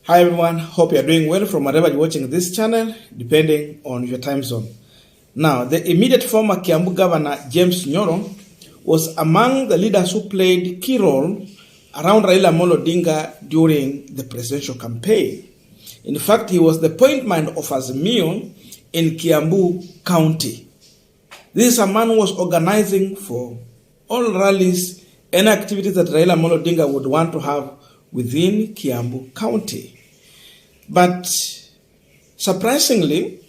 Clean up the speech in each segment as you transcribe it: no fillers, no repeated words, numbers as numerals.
Hi everyone, hope you are doing well from wherever you're watching this channel, depending on your time zone. Now, the immediate former Kiambu Governor, James Nyoro, was among the leaders who played key role around railaodinga during the presidential campaign. In fact, he was the point man of Azimio in Kiambu County. This is a man who was organizing for all rallies and activities that railaodinga would want to have within Kiambu County. But surprisingly,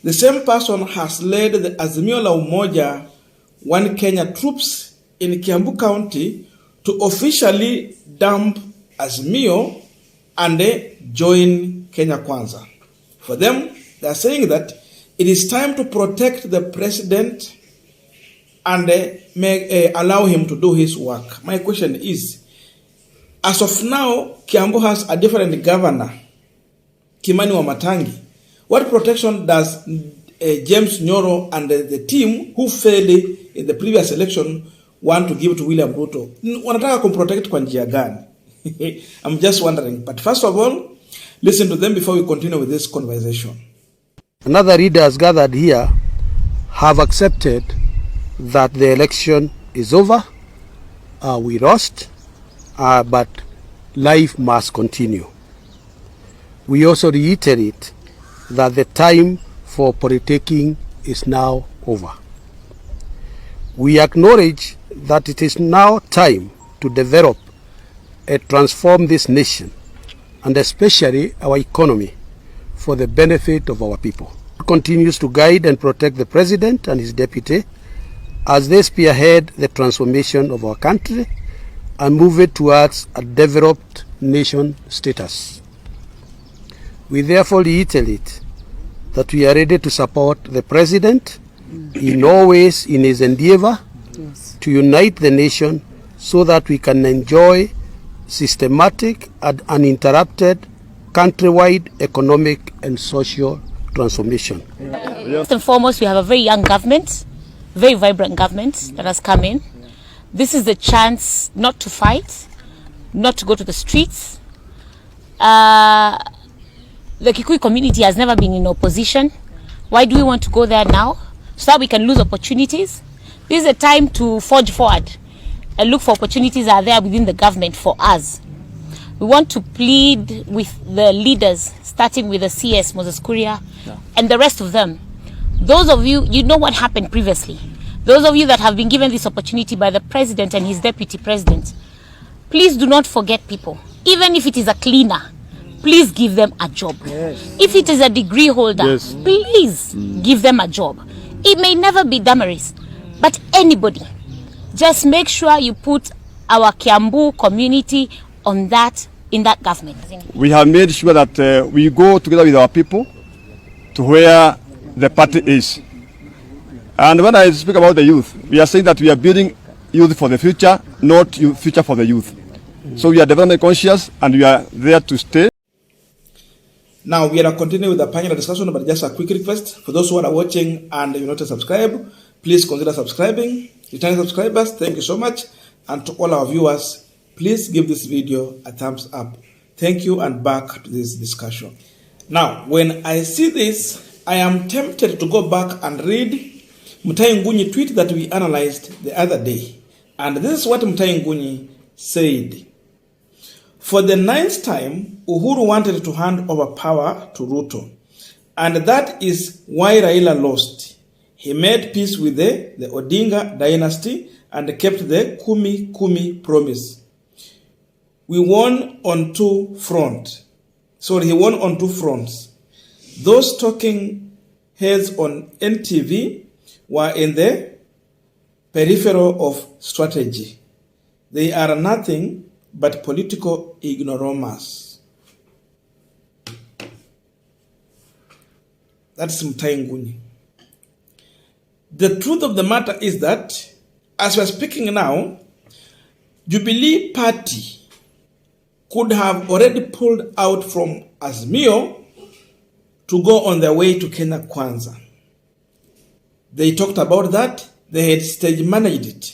the same person has led the Azimio la Umoja One Kenya troops in Kiambu County to officially dump Azimio and join Kenya Kwanza. For them, they are saying that it is time to protect the president and allow him to do his work. My question is, as of now, Kiambu has a different governor, Kimani Wamatangi. What protection does James Nyoro and the team who failed in the previous election want to give to William Ruto? Wanataka kumprotect kwa njia gani? I'm just wondering. But first of all, listen to them before we continue with this conversation. Another leaders gathered here have accepted that the election is over. We lost, but life must continue. We also reiterate that the time for politicking is now over. We acknowledge that it is now time to develop and transform this nation, and especially our economy, for the benefit of our people. It continues to guide and protect the president and his deputy as they spearhead the transformation of our country and move it towards a developed nation status. We therefore reiterate that we are ready to support the president in all ways in his endeavor to unite the nation so that we can enjoy systematic and uninterrupted countrywide economic and social transformation. First and foremost, we have a very young government, very vibrant government that has come in. This is the chance not to fight, not to go to the streets. The Kikuyu community has never been in opposition. Why do we want to go there now? So that we can lose opportunities. This is a time to forge forward and look for opportunities that are there within the government for us. We want to plead with the leaders, starting with the CS, Moses Kuria, and the rest of them. Those of you, you know what happened previously. Those of you that have been given this opportunity by the president and his deputy president, please do not forget people. Even if it is a cleaner, please give them a job. Yes. If it is a degree holder, please give them a job. It may never be Damaris, but anybody. Just make sure you put our Kiambu community on that, in that government. We have made sure that we go together with our people to where the party is. And when I speak about the youth, we are saying that we are building youth for the future, not future for the youth. So we are development conscious and we are there to stay. Now, we are continuing with the panel discussion, but just a quick request. For those who are watching and you're not subscribed, please consider subscribing. Returning subscribers, thank you so much. And to all our viewers, please give this video a thumbs up. Thank you, and back to this discussion. Now, when I see this, I am tempted to go back and read Mutahi Ngunyi tweet that we analyzed the other day. And this is what Mutahi Ngunyi said. For the 9th time, Uhuru wanted to hand over power to Ruto. And that is why Raila lost. He made peace with the Odinga dynasty and kept the Kumi Kumi promise. We won on two fronts. He won on two fronts. Those talking heads on NTV were in the peripheral of strategy. They are nothing but political ignoramus. That's Mutahi Ngunyi. The truth of the matter is that, as we're speaking now, Jubilee Party could have already pulled out from Azimio to go on their way to Kenya Kwanza. They talked about that. They had stage managed it.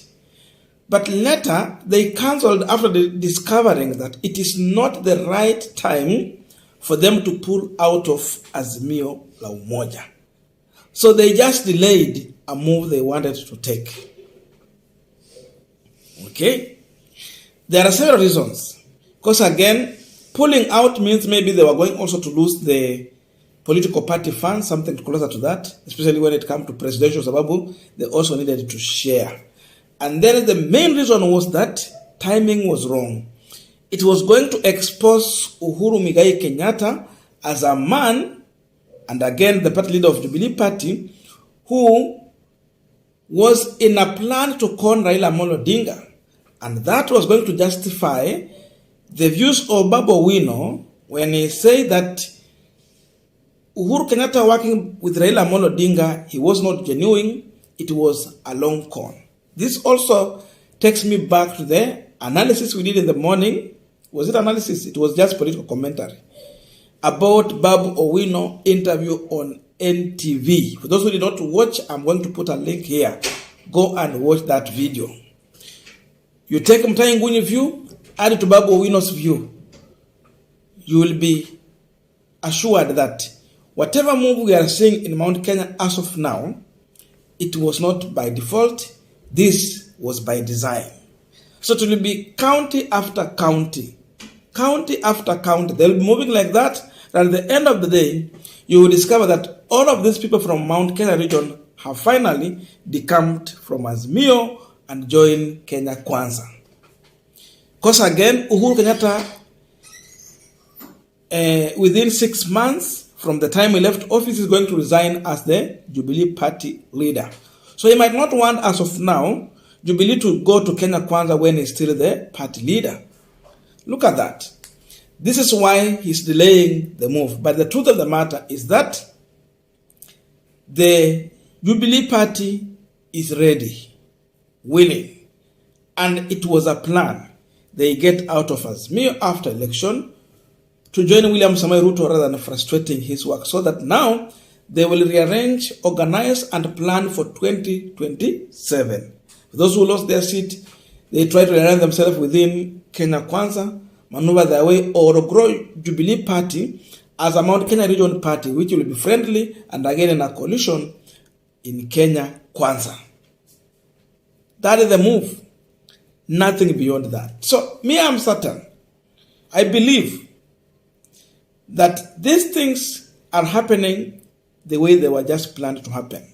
But later, they cancelled after discovering that it is not the right time for them to pull out of Azimio la Umoja. So they just delayed a move they wanted to take. Okay? There are several reasons. Because again, pulling out means maybe they were going also to lose the political party funds, something closer to that, especially when it comes to presidential sababu, they also needed to share. And then the main reason was that timing was wrong. It was going to expose Uhuru Muigai Kenyatta as a man, and again the party leader of Jubilee Party, who was in a plan to con Raila Amolo Odinga. And that was going to justify the views of Babu Owino when he said that Uhuru Kenyatta working with Raila Amolo Odinga, he was not genuine, it was a long con. This also takes me back to the analysis we did in the morning. Was it analysis? It was just political commentary about Babu Owino interview on NTV. For those who did not watch, I'm going to put a link here. Go and watch that video. You take Mutahi Ngunyi view, add it to Babu Owino's view. You will be assured that whatever move we are seeing in Mount Kenya as of now, it was not by default. This was by design. So it will be county after county. County after county. They'll be moving like that. And at the end of the day, you will discover that all of these people from Mount Kenya region have finally decamped from Azimio and joined Kenya Kwanza. Because again, Uhuru Kenyatta, within 6 months from the time he left office, is going to resign as the Jubilee Party leader. So he might not want, as of now, Jubilee to go to Kenya Kwanza when he's still the party leader. Look at that. This is why he's delaying the move. But the truth of the matter is that the Jubilee Party is ready, willing, and it was a plan. They get out of Azimio after election to join William Samoei Ruto rather than frustrating his work, so that now they will rearrange, organize, and plan for 2027. For those who lost their seat, they try to rearrange themselves within Kenya Kwanza, maneuver their way, or grow Jubilee Party as a Mount Kenya region party, which will be friendly and again in a coalition in Kenya Kwanza. That is the move. Nothing beyond that. So, me, I'm certain. I believe that these things are happening the way they were just planned to happen.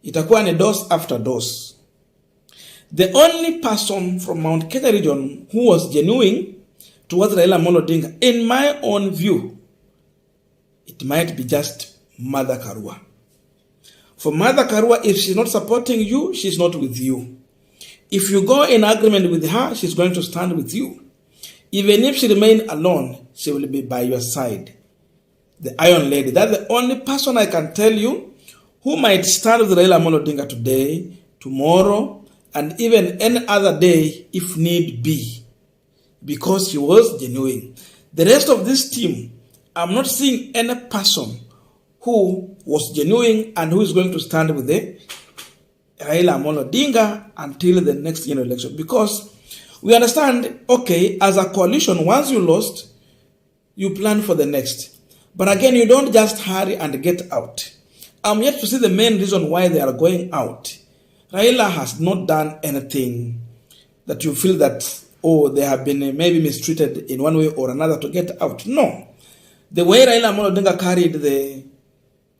Itakuwa ni dose after dose. The only person from Mount Kenya region who was genuine towards Raila Amolo Odinga, in my own view, it might be just Mother Karua. For Mother Karua, if she's not supporting you, she's not with you. If you go in agreement with her, she's going to stand with you. Even if she remains alone, she will be by your side. The Iron Lady. That's the only person I can tell you who might stand with Raila Amolo Odinga today, tomorrow, and even any other day if need be. Because she was genuine. The rest of this team, I'm not seeing any person who was genuine and who is going to stand with the Raila Amolo Odinga until the next general election. Because we understand, okay, as a coalition, once you lost, you plan for the next. But again, you don't just hurry and get out. I'm yet to see the main reason why they are going out. Raila has not done anything that you feel that, oh, they have been maybe mistreated in one way or another to get out. No. The way Raila Amolo Odinga carried the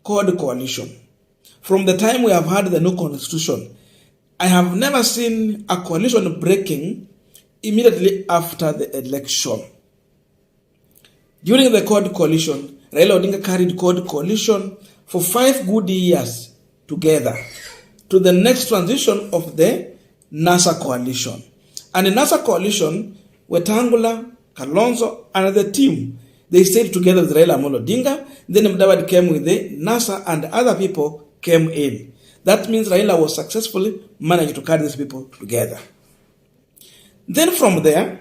Code Coalition, from the time we have had the new constitution, I have never seen a coalition breaking immediately after the election. During the Code Coalition, Raila Odinga carried Code Coalition for 5 good years together to the next transition of the NASA Coalition. And in NASA Coalition, Wetangula, Kalonzo, and the team, they stayed together with Raila Amolo Odinga. Then Mudavadi came with the NASA and other people came in. That means Raila was successfully managed to carry these people together. Then from there,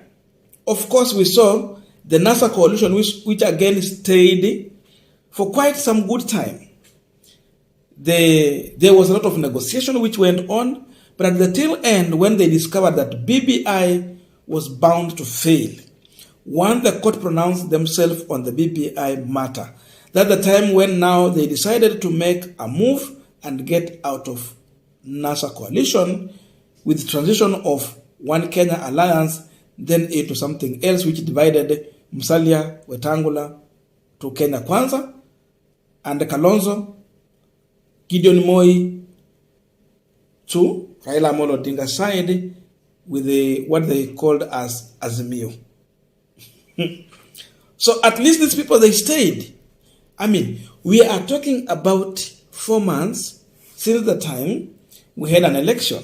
of course, we saw the NASA coalition, which again stayed for quite some good time. There was a lot of negotiation which went on, but at the tail end, when they discovered that BBI was bound to fail, once the court pronounced themselves on the BBI matter. That's the time when now they decided to make a move and get out of NASA coalition with transition of One Kenya Alliance then into something else which divided Musalia Wetangula to Kenya Kwanza and Kalonzo, Gideon Moi to railaodinga side with what they called as Azimio. So at least these people, they stayed. I mean, we are talking about 4 months since the time we had an election.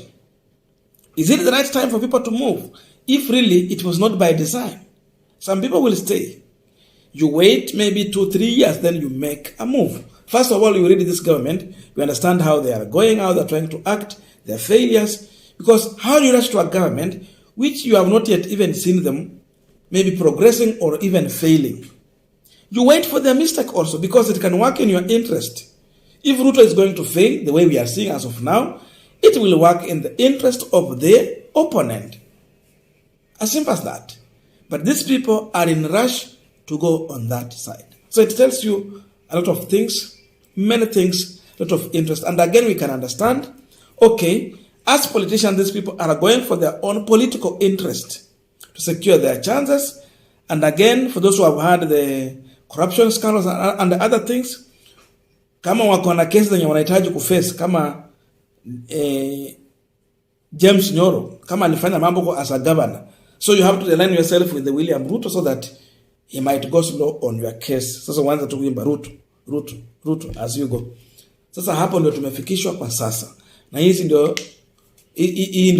Is it the right time for people to move? If really it was not by design. Some people will stay. You wait maybe 2-3 years, then you make a move. First of all, you read this government, you understand how they are going, how they are trying to act, their failures. Because how do you rush to a government which you have not yet even seen them maybe progressing or even failing? You wait for their mistake also, because it can work in your interest. If Ruto is going to fail, the way we are seeing as of now, it will work in the interest of the opponent. As simple as that. But these people are in rush to go on that side. So it tells you a lot of things, many things, a lot of interest. And again, we can understand, okay, as politicians, these people are going for their own political interest to secure their chances. And again, for those who have had the corruption scandals and the other things, kama wako na kesi zenye wanahitaji kuface, kama James Nyoro, kama alifanya mambo as a governor. So you have to align yourself with the William Ruto so that he might go slow on your case. Sasa wanza tu kuimba Ruto as you go. Sasa hapo ndio tumefikishwa kwa sasa. Na hii ndio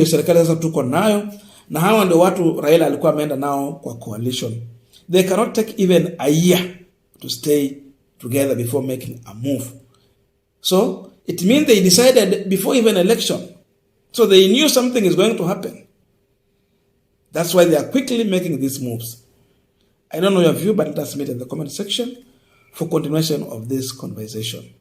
serikali sasa tuko nayo, na hawa ndio watu Raila alikuwa ameenda nao kwa coalition. They cannot take even a year to stay together before making a move. So it means they decided before even election. So they knew something is going to happen. That's why they are quickly making these moves. I don't know your view, but let us meet in the comment section for continuation of this conversation.